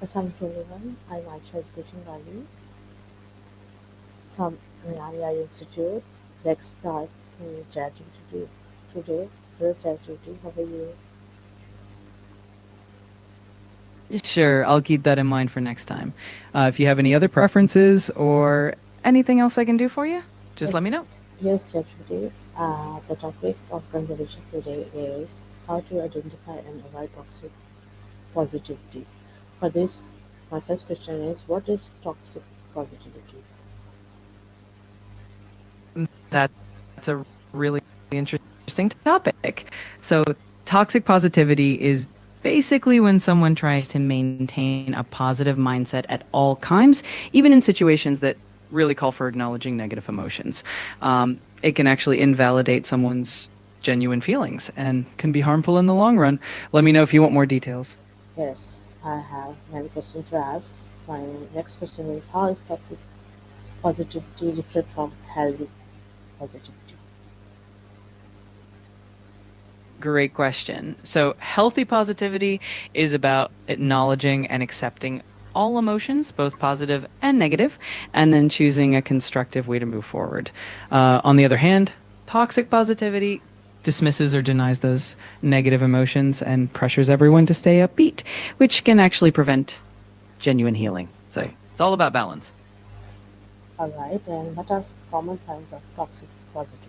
Assalamualaikum everyone. I'm Aisha Education Valley from AI Institute. Let's start ChatGPT today. Hello ChatGPT, how are you? Sure, I'll keep that in mind for next time. If you have any other preferences or anything else I can do for you, just let Yes, me know. yes ChatGPT. The topic of conversation today is how to identify and avoid toxic positivity. For this, my first question is what is toxic positivity? That's a really interesting topic. So, toxic positivity is basically when someone tries to maintain a positive mindset at all times, even in situations that really call for acknowledging negative emotions. It can actually invalidate someone's genuine feelings and can be harmful in the long run. Let me know if you want more details. Yes, I have many questions to ask. My next question is how is toxic positivity different from healthy positivity? Great question. So, healthy positivity is about acknowledging and accepting all emotions, both positive and negative, and then choosing a constructive way to move forward. On the other hand, toxic positivity dismisses or denies those negative emotions and pressures everyone to stay upbeat, which can actually prevent genuine healing. So, it's all about balance. Alright, and what are common signs of toxic positivity?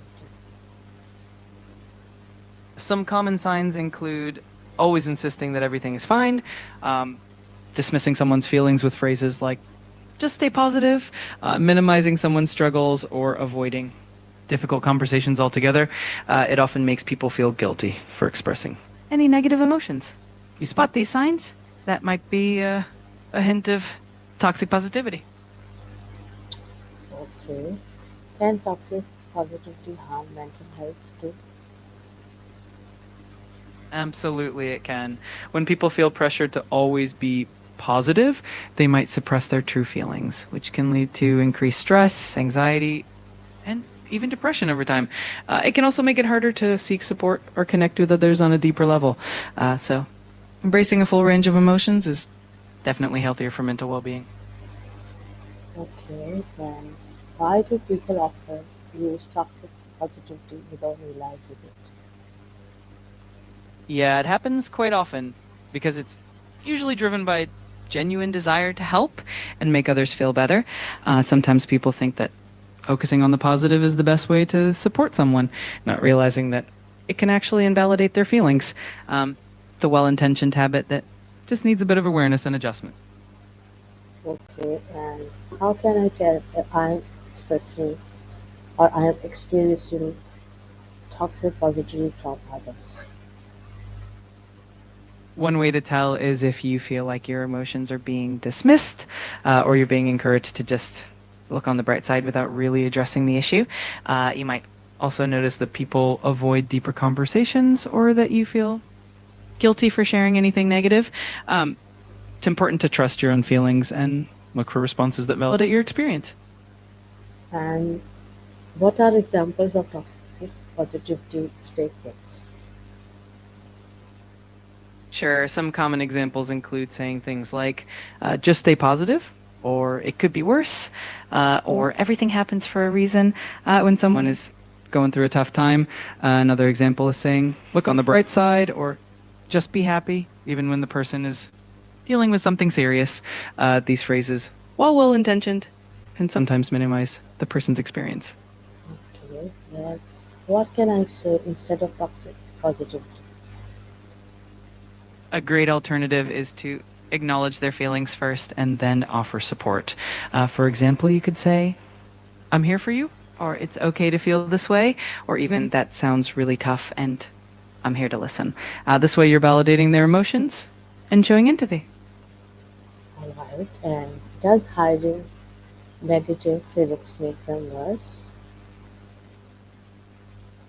Some common signs include always insisting that everything is fine, um, dismissing someone's feelings with phrases like, just stay positive, minimizing someone's struggles, or avoiding difficult conversations altogether. It often makes people feel guilty for expressing any negative emotions. You spot these signs, that might be a hint of toxic positivity. Okay. Can toxic positivity harm mental health too? Absolutely, it can. When people feel pressured to always be positive, they might suppress their true feelings, which can lead to increased stress, anxiety, and even depression over time. It can also make it harder to seek support or connect with others on a deeper level. So, embracing a full range of emotions is definitely healthier for mental well being. Okay, then why do people often use toxic positivity without realizing it? Yeah, it happens quite often because it's usually driven by genuine desire to help and make others feel better. Sometimes people think that focusing on the positive is the best way to support someone, not realizing that it can actually invalidate their feelings. The well intentioned habit that just needs a bit of awareness and adjustment. Okay, and how can I tell if I'm expressing or I am experiencing toxic positivity from others? One way to tell is if you feel like your emotions are being dismissed or you're being encouraged to just look on the bright side without really addressing the issue. You might also notice that people avoid deeper conversations or that you feel guilty for sharing anything negative. Um, it's important to trust your own feelings and look for responses that validate your experience. And what are examples of toxic positivity statements? Sure, some common examples include saying things like, just stay positive, or it could be worse, or everything happens for a reason when someone is going through a tough time. Another example is saying, look on the bright side, or just be happy, even when the person is dealing with something serious. These phrases, while well intentioned, can sometimes minimize the person's experience. Okay, and what can I say instead of toxic positivity? A great alternative is to acknowledge their feelings first and then offer support. For example, you could say, I'm here for you, or it's okay to feel this way, or even that sounds really tough and I'm here to listen. This way, you're validating their emotions and showing empathy. Alright, and does hiding negative feelings make them worse?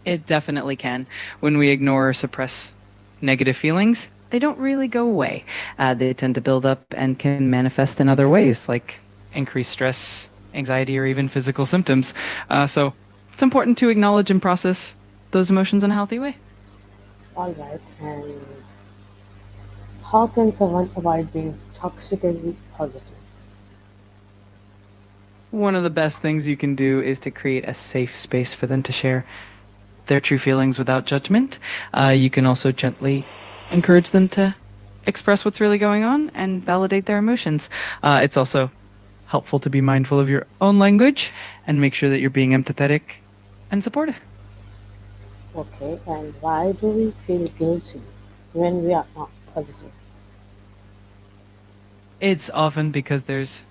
It definitely can. When we ignore or suppress negative feelings, they don't really go away. They tend to build up and can manifest in other ways, like increased stress, anxiety, or even physical symptoms. So it's important to acknowledge and process those emotions in a healthy way. Alright, and How can someone avoid being toxically positive? One of the best things you can do is to create a safe space for them to share their true feelings without judgment. You can also gently encourage them to express what's really going on and validate their emotions. It's also helpful to be mindful of your own language and make sure that you're being empathetic and supportive. Okay, and why do we feel guilty when we are not positive? It's often because there's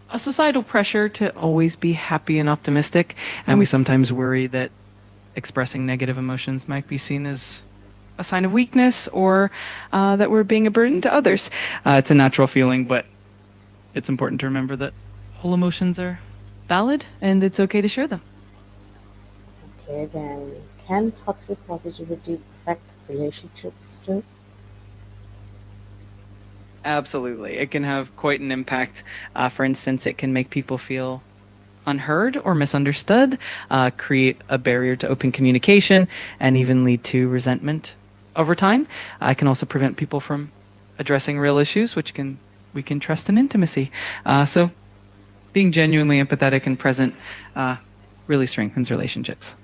a societal pressure to always be happy and optimistic, and we sometimes worry that expressing negative emotions might be seen as a sign of weakness or that we're being a burden to others. It's a natural feeling, but it's important to remember that all emotions are valid and it's okay to share them. Okay, then can toxic positivity affect relationships too? Absolutely. It can have quite an impact. For instance, it can make people feel unheard or misunderstood, create a barrier to open communication, and even lead to resentment over time. It can also prevent people from addressing real issues, which can weaken trust and intimacy. So, being genuinely empathetic and present uh, really strengthens relationships.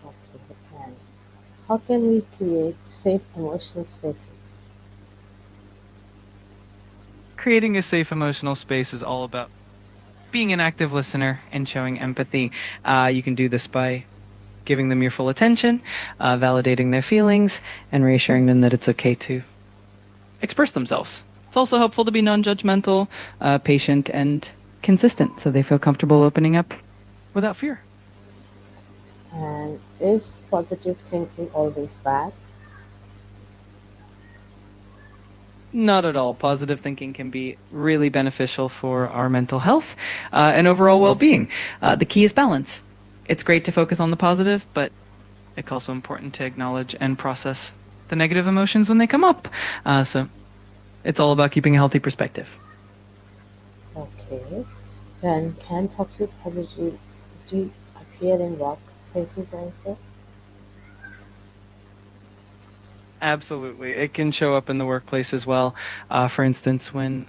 Okay, and how can we create safe emotional spaces? Creating a safe emotional space is all about being an active listener and showing empathy. You can do this by giving them your full attention, validating their feelings, and reassuring them that it's okay to express themselves. It's also helpful to be non judgmental, patient, and consistent so they feel comfortable opening up without fear. And is positive thinking always bad? Not at all. Positive thinking can be really beneficial for our mental health and overall well being. The key is balance. It's great to focus on the positive, but it's also important to acknowledge and process the negative emotions when they come up. So it's all about keeping a healthy perspective. Okay, then can toxic positivity appear in workplaces also? Absolutely. It can show up in the workplace as well. For instance, when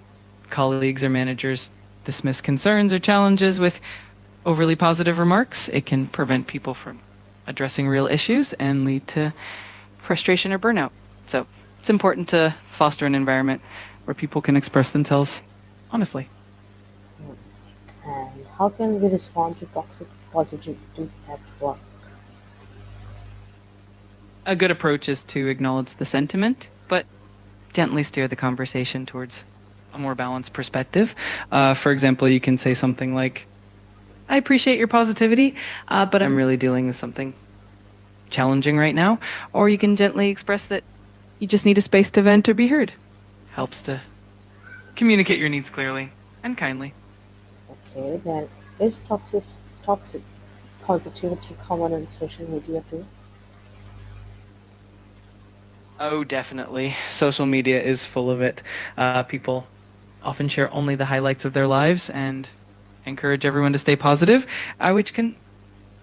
colleagues or managers dismiss concerns or challenges with overly positive remarks, it can prevent people from addressing real issues and lead to frustration or burnout. So it's important to foster an environment where people can express themselves honestly. And how can we respond to toxic positivity at work? A good approach is to acknowledge the sentiment, but gently steer the conversation towards a more balanced perspective. For example, you can say something like, I appreciate your positivity, but I'm really dealing with something challenging right now. Or you can gently express that you just need a space to vent or be heard. Helps to communicate your needs clearly and kindly. Okay, then is toxic positivity common on social media too? Oh, definitely. Social media is full of it. People often share only the highlights of their lives and encourage everyone to stay positive, which can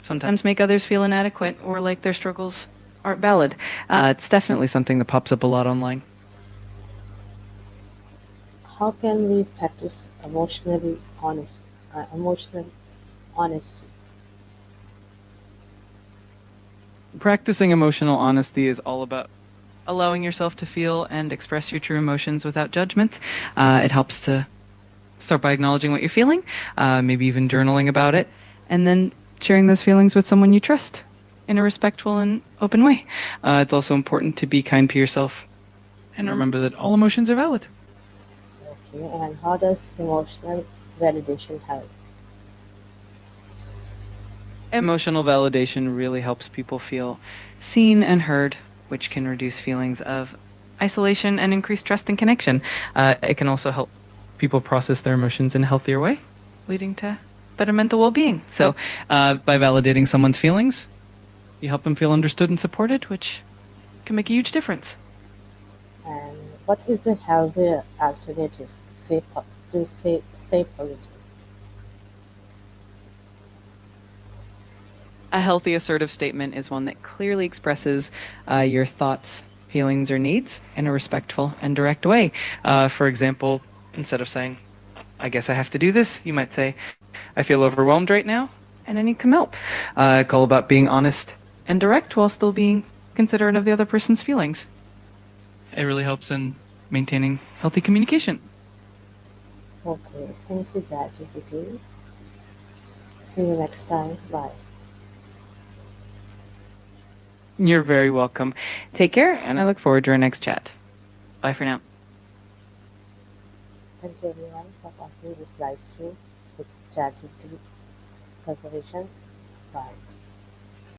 sometimes make others feel inadequate or like their struggles aren't valid. It's definitely something that pops up a lot online. How can we practice emotional honesty? Practicing emotional honesty is all about allowing yourself to feel and express your true emotions without judgment. It helps to start by acknowledging what you're feeling, maybe even journaling about it, and then sharing those feelings with someone you trust in a respectful and open way. It's also important to be kind to yourself and remember that all emotions are valid. Okay, and how does emotional validation help? Emotional validation really helps people feel seen and heard, which can reduce feelings of isolation and increase trust and connection. It can also help people process their emotions in a healthier way, leading to better mental well being. So, by validating someone's feelings, you help them feel understood and supported, which can make a huge difference. And what is a healthier alternative to stay positive? A healthy assertive statement is one that clearly expresses your thoughts feelings or needs in a respectful and direct way. For example, instead of saying, I guess I have to do this, you might say, I feel overwhelmed right now and I need some help. It's all about being honest and direct while still being considerate of the other person's feelings. It really helps in maintaining healthy communication. Okay, thank you, ChatGPT. See you next time. Bye. You're very welcome. Take care, and I look forward to our next chat. Bye for now. Thank you everyone for watching this live stream with ChatGPT conservation. Bye.